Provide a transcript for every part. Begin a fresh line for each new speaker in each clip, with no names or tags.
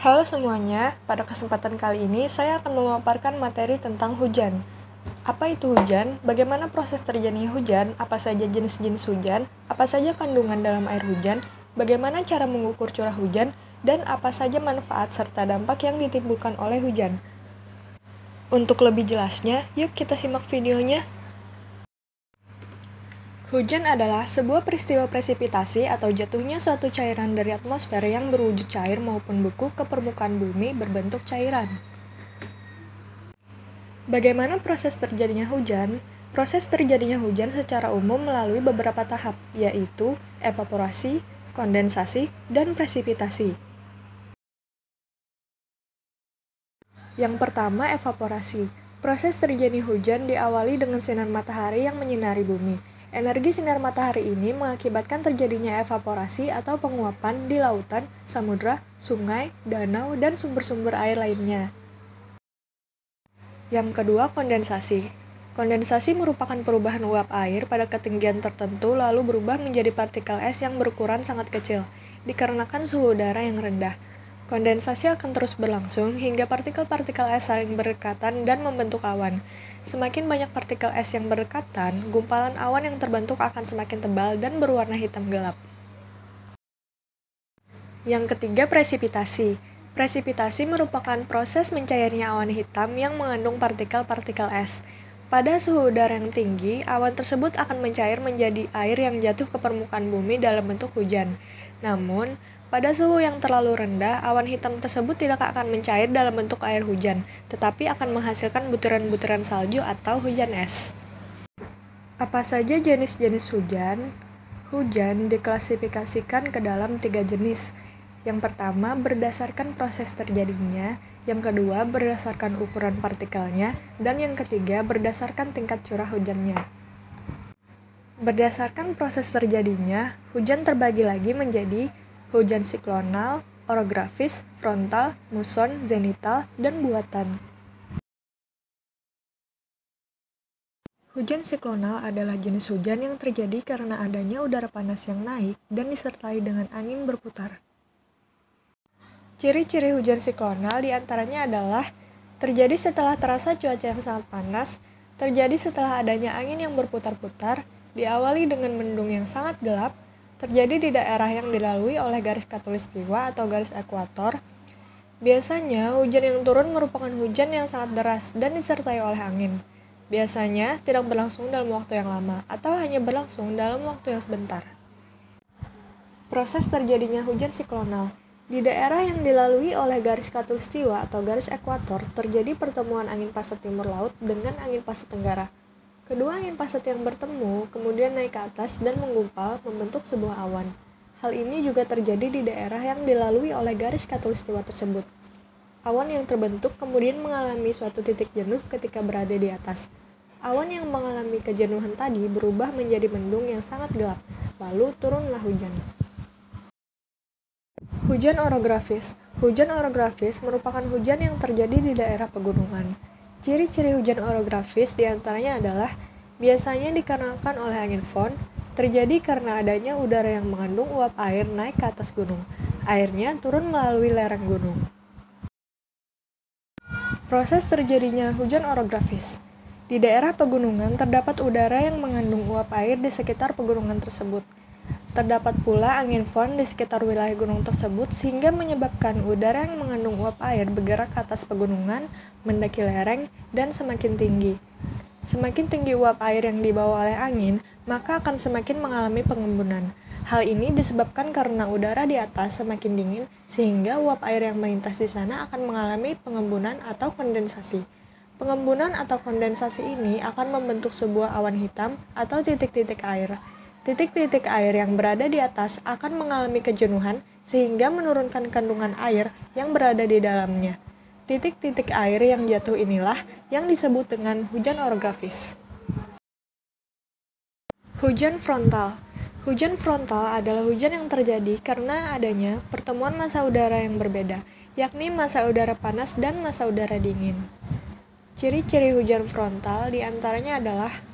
Halo semuanya, pada kesempatan kali ini saya akan memaparkan materi tentang hujan. Apa itu hujan? Bagaimana proses terjadinya hujan? Apa saja jenis-jenis hujan? Apa saja kandungan dalam air hujan? Bagaimana cara mengukur curah hujan? Dan apa saja manfaat serta dampak yang ditimbulkan oleh hujan? Untuk lebih jelasnya, yuk kita simak videonya. Hujan adalah sebuah peristiwa presipitasi atau jatuhnya suatu cairan dari atmosfer yang berwujud cair maupun beku ke permukaan bumi berbentuk cairan. Bagaimana proses terjadinya hujan? Proses terjadinya hujan secara umum melalui beberapa tahap, yaitu evaporasi, kondensasi, dan presipitasi. Yang pertama, evaporasi. Proses terjadinya hujan diawali dengan sinar matahari yang menyinari bumi. Energi sinar matahari ini mengakibatkan terjadinya evaporasi atau penguapan di lautan, samudra, sungai, danau, dan sumber-sumber air lainnya. Yang kedua, kondensasi. Kondensasi merupakan perubahan uap air pada ketinggian tertentu lalu berubah menjadi partikel es yang berukuran sangat kecil, dikarenakan suhu udara yang rendah. Kondensasi akan terus berlangsung hingga partikel-partikel es saling berdekatan dan membentuk awan. Semakin banyak partikel es yang berdekatan, gumpalan awan yang terbentuk akan semakin tebal dan berwarna hitam gelap. Yang ketiga, presipitasi. Presipitasi merupakan proses mencairnya awan hitam yang mengandung partikel-partikel es. Pada suhu udara yang tinggi, awan tersebut akan mencair menjadi air yang jatuh ke permukaan bumi dalam bentuk hujan. Namun, pada suhu yang terlalu rendah, awan hitam tersebut tidak akan mencair dalam bentuk air hujan, tetapi akan menghasilkan butiran-butiran salju atau hujan es. Apa saja jenis-jenis hujan? Hujan diklasifikasikan ke dalam 3 jenis. Yang pertama, berdasarkan proses terjadinya, yang kedua, berdasarkan ukuran partikelnya, dan yang ketiga, berdasarkan tingkat curah hujannya. Berdasarkan proses terjadinya, hujan terbagi lagi menjadi hujan siklonal, orografis, frontal, muson, zenital, dan buatan. Hujan siklonal adalah jenis hujan yang terjadi karena adanya udara panas yang naik dan disertai dengan angin berputar. Ciri-ciri hujan siklonal diantaranya adalah terjadi setelah terasa cuaca yang sangat panas, terjadi setelah adanya angin yang berputar-putar, diawali dengan mendung yang sangat gelap, terjadi di daerah yang dilalui oleh garis khatulistiwa atau garis ekuator. Biasanya, hujan yang turun merupakan hujan yang sangat deras dan disertai oleh angin. Biasanya, tidak berlangsung dalam waktu yang lama atau hanya berlangsung dalam waktu yang sebentar. Proses terjadinya hujan siklonal. Di daerah yang dilalui oleh garis khatulistiwa atau garis ekuator, terjadi pertemuan angin pasat timur laut dengan angin pasat tenggara. Kedua angin pasat yang bertemu kemudian naik ke atas dan menggumpal membentuk sebuah awan. Hal ini juga terjadi di daerah yang dilalui oleh garis khatulistiwa tersebut. Awan yang terbentuk kemudian mengalami suatu titik jenuh ketika berada di atas. Awan yang mengalami kejenuhan tadi berubah menjadi mendung yang sangat gelap, lalu turunlah hujan. Hujan orografis. Hujan orografis merupakan hujan yang terjadi di daerah pegunungan. Ciri-ciri hujan orografis diantaranya adalah biasanya dikarenakan oleh angin fon, terjadi karena adanya udara yang mengandung uap air naik ke atas gunung. Airnya turun melalui lereng gunung. Proses terjadinya hujan orografis. Di daerah pegunungan terdapat udara yang mengandung uap air di sekitar pegunungan tersebut. Terdapat pula angin fon di sekitar wilayah gunung tersebut sehingga menyebabkan udara yang mengandung uap air bergerak ke atas pegunungan, mendaki lereng, dan semakin tinggi. Semakin tinggi uap air yang dibawa oleh angin, maka akan semakin mengalami pengembunan. Hal ini disebabkan karena udara di atas semakin dingin sehingga uap air yang melintas di sana akan mengalami pengembunan atau kondensasi. Pengembunan atau kondensasi ini akan membentuk sebuah awan hitam atau titik-titik air. Titik-titik air yang berada di atas akan mengalami kejenuhan sehingga menurunkan kandungan air yang berada di dalamnya. Titik-titik air yang jatuh inilah yang disebut dengan hujan orografis. Hujan frontal. Hujan frontal adalah hujan yang terjadi karena adanya pertemuan massa udara yang berbeda, yakni massa udara panas dan massa udara dingin. Ciri-ciri hujan frontal diantaranya adalah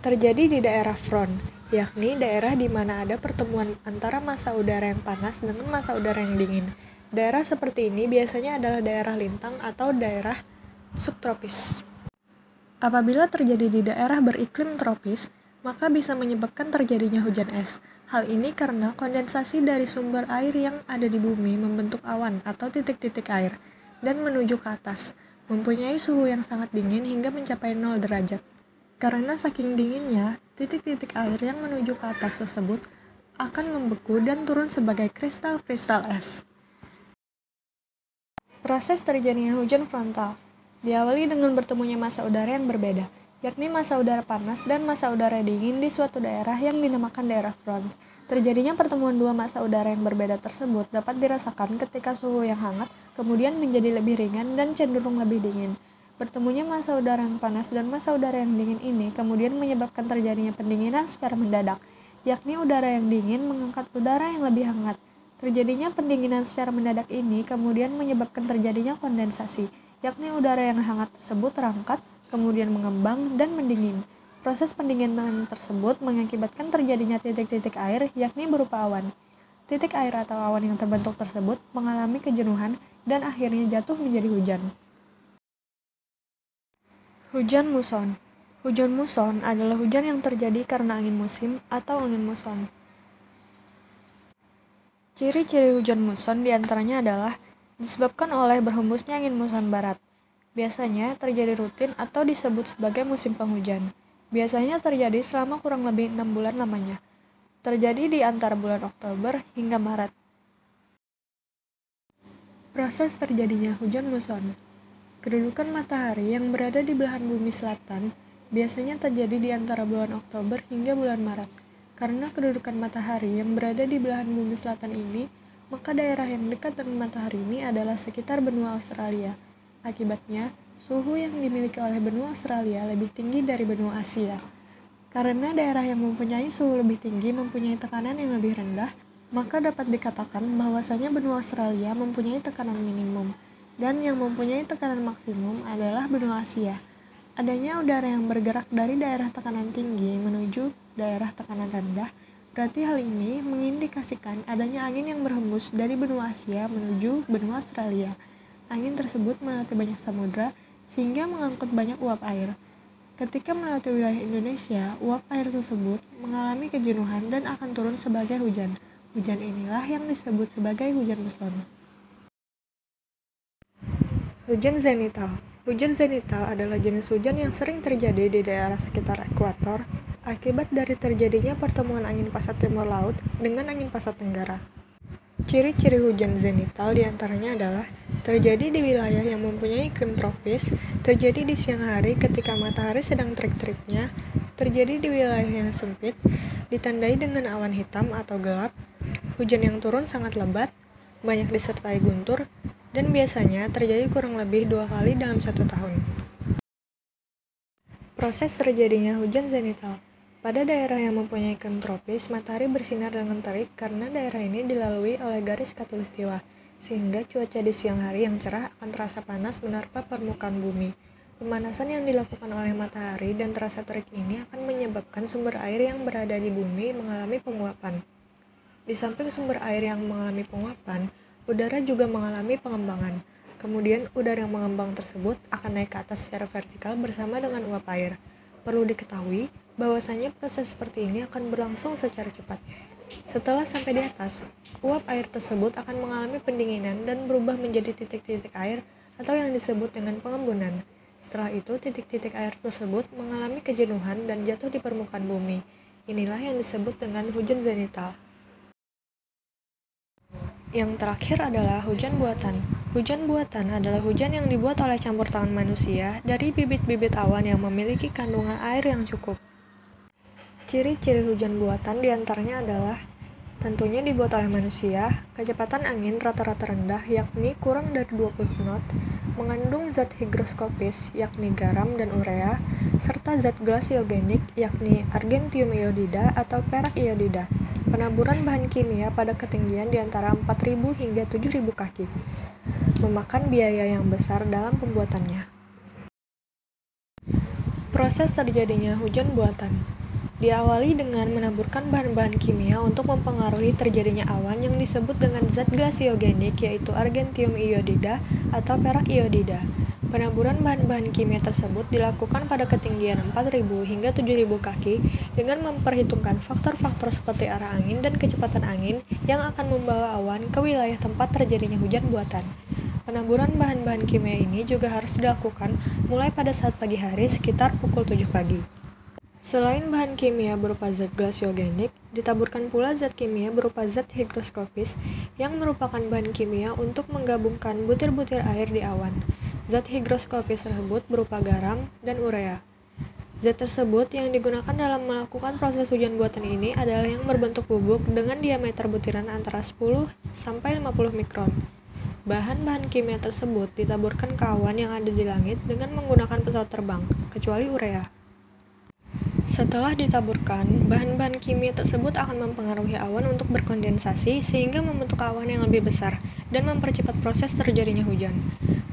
terjadi di daerah front, yakni daerah di mana ada pertemuan antara massa udara yang panas dengan massa udara yang dingin. Daerah seperti ini biasanya adalah daerah lintang atau daerah subtropis. Apabila terjadi di daerah beriklim tropis, maka bisa menyebabkan terjadinya hujan es. Hal ini karena kondensasi dari sumber air yang ada di bumi membentuk awan atau titik-titik air dan menuju ke atas, mempunyai suhu yang sangat dingin hingga mencapai 0 derajat. Karena saking dinginnya, titik-titik air yang menuju ke atas tersebut akan membeku dan turun sebagai kristal-kristal es. Proses terjadinya hujan frontal diawali dengan bertemunya massa udara yang berbeda, yakni massa udara panas dan massa udara dingin di suatu daerah yang dinamakan daerah front. Terjadinya pertemuan dua massa udara yang berbeda tersebut dapat dirasakan ketika suhu yang hangat kemudian menjadi lebih ringan dan cenderung lebih dingin. Bertemunya massa udara yang panas dan massa udara yang dingin ini kemudian menyebabkan terjadinya pendinginan secara mendadak, yakni udara yang dingin mengangkat udara yang lebih hangat. Terjadinya pendinginan secara mendadak ini kemudian menyebabkan terjadinya kondensasi, yakni udara yang hangat tersebut terangkat, kemudian mengembang dan mendingin. Proses pendinginan tersebut mengakibatkan terjadinya titik-titik air, yakni berupa awan. Titik air atau awan yang terbentuk tersebut mengalami kejenuhan dan akhirnya jatuh menjadi hujan. Hujan muson. Hujan muson adalah hujan yang terjadi karena angin musim atau angin muson. Ciri-ciri hujan muson diantaranya adalah disebabkan oleh berhembusnya angin muson barat. Biasanya terjadi rutin atau disebut sebagai musim penghujan. Biasanya terjadi selama kurang lebih 6 bulan lamanya. Terjadi di antara bulan Oktober hingga Maret. Proses terjadinya hujan muson. Kedudukan matahari yang berada di belahan bumi selatan biasanya terjadi di antara bulan Oktober hingga bulan Maret. Karena kedudukan matahari yang berada di belahan bumi selatan ini, maka daerah yang dekat dengan matahari ini adalah sekitar benua Australia. Akibatnya, suhu yang dimiliki oleh benua Australia lebih tinggi dari benua Asia. Karena daerah yang mempunyai suhu lebih tinggi mempunyai tekanan yang lebih rendah, maka dapat dikatakan bahwasanya benua Australia mempunyai tekanan minimum, dan yang mempunyai tekanan maksimum adalah benua Asia. Adanya udara yang bergerak dari daerah tekanan tinggi menuju daerah tekanan rendah, berarti hal ini mengindikasikan adanya angin yang berhembus dari benua Asia menuju benua Australia. Angin tersebut melewati banyak samudra, sehingga mengangkut banyak uap air. Ketika melewati wilayah Indonesia, uap air tersebut mengalami kejenuhan dan akan turun sebagai hujan. Hujan inilah yang disebut sebagai hujan muson. Hujan zenital. Hujan zenital adalah jenis hujan yang sering terjadi di daerah sekitar ekuator akibat dari terjadinya pertemuan angin pasat timur laut dengan angin pasat tenggara. Ciri-ciri hujan zenital diantaranya adalah terjadi di wilayah yang mempunyai iklim tropis, terjadi di siang hari ketika matahari sedang terik-teriknya, terjadi di wilayah yang sempit, ditandai dengan awan hitam atau gelap, hujan yang turun sangat lebat, banyak disertai guntur, dan biasanya terjadi kurang lebih 2 kali dalam 1 tahun. Proses terjadinya hujan zenital. Pada daerah yang mempunyai iklim tropis, matahari bersinar dengan terik karena daerah ini dilalui oleh garis khatulistiwa, sehingga cuaca di siang hari yang cerah akan terasa panas menerpa permukaan bumi. Pemanasan yang dilakukan oleh matahari dan terasa terik ini akan menyebabkan sumber air yang berada di bumi mengalami penguapan. Di samping sumber air yang mengalami penguapan, udara juga mengalami pengembangan. Kemudian, udara yang mengembang tersebut akan naik ke atas secara vertikal bersama dengan uap air. Perlu diketahui bahwasanya proses seperti ini akan berlangsung secara cepat. Setelah sampai di atas, uap air tersebut akan mengalami pendinginan dan berubah menjadi titik-titik air atau yang disebut dengan pengembunan. Setelah itu, titik-titik air tersebut mengalami kejenuhan dan jatuh di permukaan bumi. Inilah yang disebut dengan hujan zenital. Yang terakhir adalah hujan buatan. Hujan buatan adalah hujan yang dibuat oleh campur tangan manusia dari bibit-bibit awan yang memiliki kandungan air yang cukup. Ciri-ciri hujan buatan diantaranya adalah tentunya dibuat oleh manusia, kecepatan angin rata-rata rendah yakni kurang dari 20 knot, mengandung zat higroskopis yakni garam dan urea, serta zat glasiogenik yakni argentium iodida atau perak iodida. Penaburan bahan kimia pada ketinggian di antara 4.000 hingga 7.000 kaki. Memakan biaya yang besar dalam pembuatannya. Proses terjadinya hujan buatan. Diawali dengan menaburkan bahan-bahan kimia untuk mempengaruhi terjadinya awan yang disebut dengan zat glasiogenik, yaitu argentium iodida atau perak iodida. Penaburan bahan-bahan kimia tersebut dilakukan pada ketinggian 4.000 hingga 7.000 kaki dengan memperhitungkan faktor-faktor seperti arah angin dan kecepatan angin yang akan membawa awan ke wilayah tempat terjadinya hujan buatan. Penaburan bahan-bahan kimia ini juga harus dilakukan mulai pada saat pagi hari sekitar pukul 7 pagi. Selain bahan kimia berupa zat glasiogenik, ditaburkan pula zat kimia berupa zat higroskopis yang merupakan bahan kimia untuk menggabungkan butir-butir air di awan. Zat higroskopis tersebut berupa garam dan urea. Zat tersebut yang digunakan dalam melakukan proses hujan buatan ini adalah yang berbentuk bubuk dengan diameter butiran antara 10 sampai 50 mikron. Bahan-bahan kimia tersebut ditaburkan ke awan yang ada di langit dengan menggunakan pesawat terbang, kecuali urea. Setelah ditaburkan, bahan-bahan kimia tersebut akan mempengaruhi awan untuk berkondensasi sehingga membentuk awan yang lebih besar dan mempercepat proses terjadinya hujan.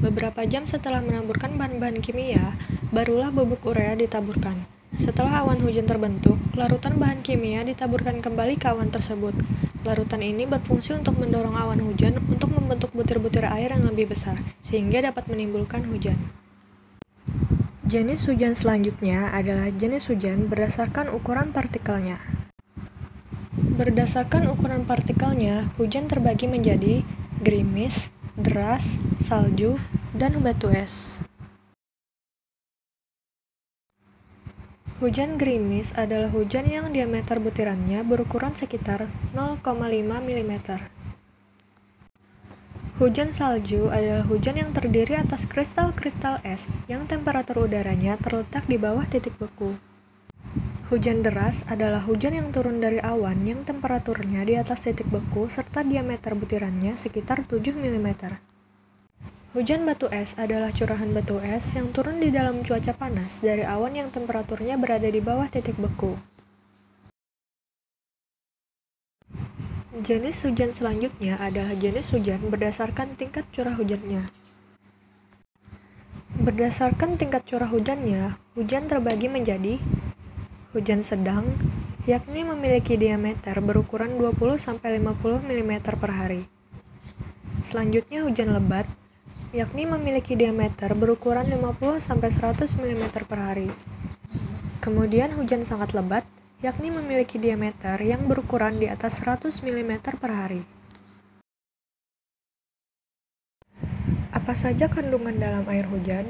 Beberapa jam setelah menaburkan bahan-bahan kimia, barulah bubuk urea ditaburkan. Setelah awan hujan terbentuk, larutan bahan kimia ditaburkan kembali ke awan tersebut. Larutan ini berfungsi untuk mendorong awan hujan untuk membentuk butir-butir air yang lebih besar, sehingga dapat menimbulkan hujan. Jenis hujan selanjutnya adalah jenis hujan berdasarkan ukuran partikelnya. Berdasarkan ukuran partikelnya, hujan terbagi menjadi gerimis, deras, salju, dan batu es. Hujan gerimis adalah hujan yang diameter butirannya berukuran sekitar 0,5 mm. Hujan salju adalah hujan yang terdiri atas kristal-kristal es yang temperatur udaranya terletak di bawah titik beku. Hujan deras adalah hujan yang turun dari awan yang temperaturnya di atas titik beku serta diameter butirannya sekitar 7 mm. Hujan batu es adalah curahan batu es yang turun di dalam cuaca panas dari awan yang temperaturnya berada di bawah titik beku. Jenis hujan selanjutnya adalah jenis hujan berdasarkan tingkat curah hujannya. Berdasarkan tingkat curah hujannya, hujan terbagi menjadi hujan sedang, yakni memiliki diameter berukuran 20-50 mm per hari. Selanjutnya hujan lebat, yakni memiliki diameter berukuran 50-100 mm per hari. Kemudian hujan sangat lebat, yakni memiliki diameter yang berukuran di atas 100 mm per hari. Apa saja kandungan dalam air hujan?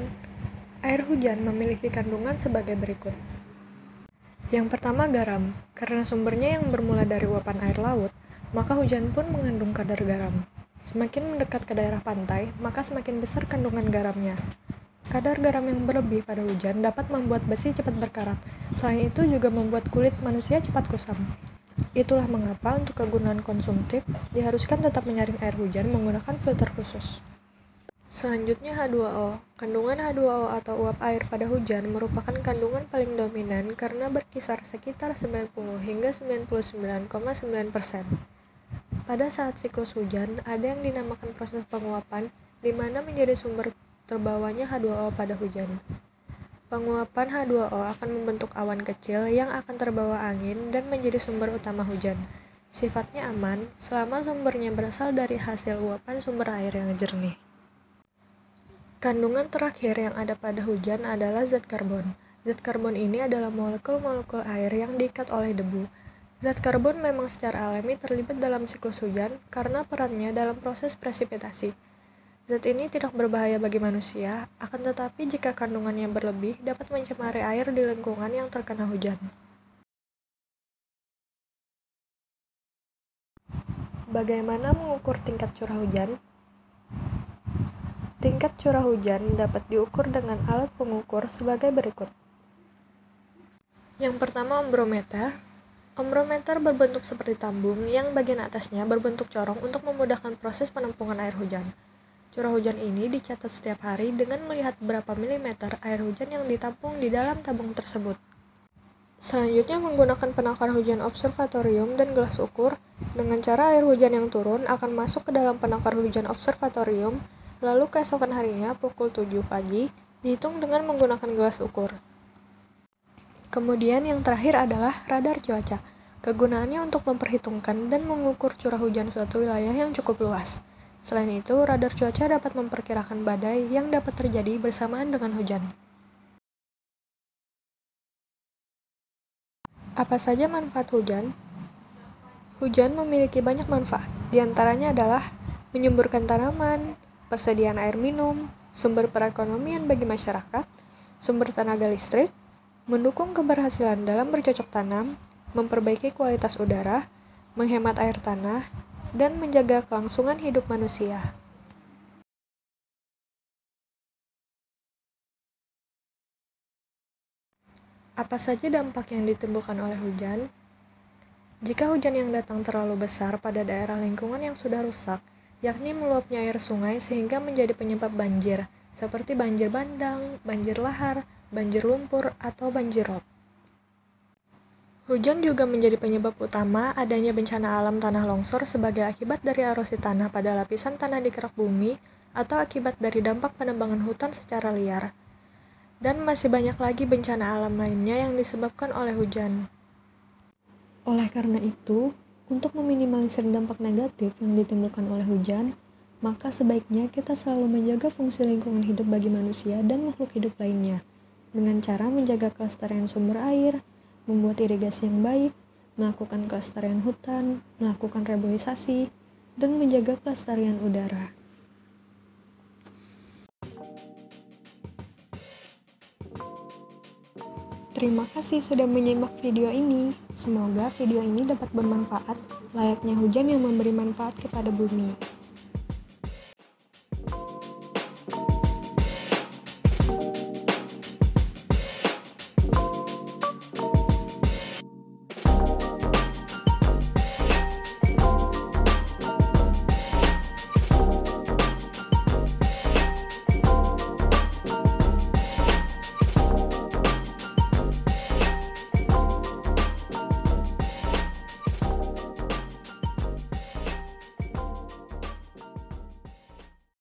Air hujan memiliki kandungan sebagai berikut. Yang pertama garam. Karena sumbernya yang bermula dari uapan air laut, maka hujan pun mengandung kadar garam. Semakin mendekat ke daerah pantai, maka semakin besar kandungan garamnya. Kadar garam yang berlebih pada hujan dapat membuat besi cepat berkarat. Selain itu juga membuat kulit manusia cepat kusam. Itulah mengapa untuk kegunaan konsumtif diharuskan tetap menyaring air hujan menggunakan filter khusus. Selanjutnya H2O. Kandungan H2O atau uap air pada hujan merupakan kandungan paling dominan karena berkisar sekitar 90 hingga 99,9%. Pada saat siklus hujan, ada yang dinamakan proses penguapan, di mana menjadi sumber terbawanya H2O pada hujan. Penguapan H2O akan membentuk awan kecil yang akan terbawa angin dan menjadi sumber utama hujan. Sifatnya aman selama sumbernya berasal dari hasil uapan sumber air yang jernih. Kandungan terakhir yang ada pada hujan adalah zat karbon. Zat karbon ini adalah molekul-molekul air yang diikat oleh debu. Zat karbon memang secara alami terlibat dalam siklus hujan karena perannya dalam proses presipitasi. Zat ini tidak berbahaya bagi manusia, akan tetapi jika kandungannya berlebih dapat mencemari air di lingkungan yang terkena hujan. Bagaimana mengukur tingkat curah hujan? Tingkat curah hujan dapat diukur dengan alat pengukur sebagai berikut. Yang pertama ombrometer. Ombrometer berbentuk seperti tambung yang bagian atasnya berbentuk corong untuk memudahkan proses penampungan air hujan. Curah hujan ini dicatat setiap hari dengan melihat berapa milimeter air hujan yang ditampung di dalam tabung tersebut. Selanjutnya menggunakan penakar hujan observatorium dan gelas ukur, dengan cara air hujan yang turun akan masuk ke dalam penakar hujan observatorium, lalu keesokan harinya pukul 7 pagi dihitung dengan menggunakan gelas ukur. Kemudian yang terakhir adalah radar cuaca. Kegunaannya untuk memperhitungkan dan mengukur curah hujan suatu wilayah yang cukup luas. Selain itu, radar cuaca dapat memperkirakan badai yang dapat terjadi bersamaan dengan hujan. Apa saja manfaat hujan? Hujan memiliki banyak manfaat. Di antaranya adalah menyuburkan tanaman, persediaan air minum, sumber perekonomian bagi masyarakat, sumber tenaga listrik, mendukung keberhasilan dalam bercocok tanam, memperbaiki kualitas udara, menghemat air tanah, dan menjaga kelangsungan hidup manusia. Apa saja dampak yang ditimbulkan oleh hujan? Jika hujan yang datang terlalu besar pada daerah lingkungan yang sudah rusak, yakni meluapnya air sungai sehingga menjadi penyebab banjir, seperti banjir bandang, banjir lahar, banjir lumpur, atau banjir rob. Hujan juga menjadi penyebab utama adanya bencana alam tanah longsor sebagai akibat dari erosi tanah pada lapisan tanah di kerak bumi atau akibat dari dampak penebangan hutan secara liar. Dan masih banyak lagi bencana alam lainnya yang disebabkan oleh hujan. Oleh karena itu, untuk meminimalisir dampak negatif yang ditimbulkan oleh hujan, maka sebaiknya kita selalu menjaga fungsi lingkungan hidup bagi manusia dan makhluk hidup lainnya, dengan cara menjaga kelestarian sumber air, membuat irigasi yang baik, melakukan kelestarian hutan, melakukan reboisasi, dan menjaga kelestarian udara. Terima kasih sudah menyimak video ini. Semoga video ini dapat bermanfaat, layaknya hujan yang memberi manfaat kepada bumi.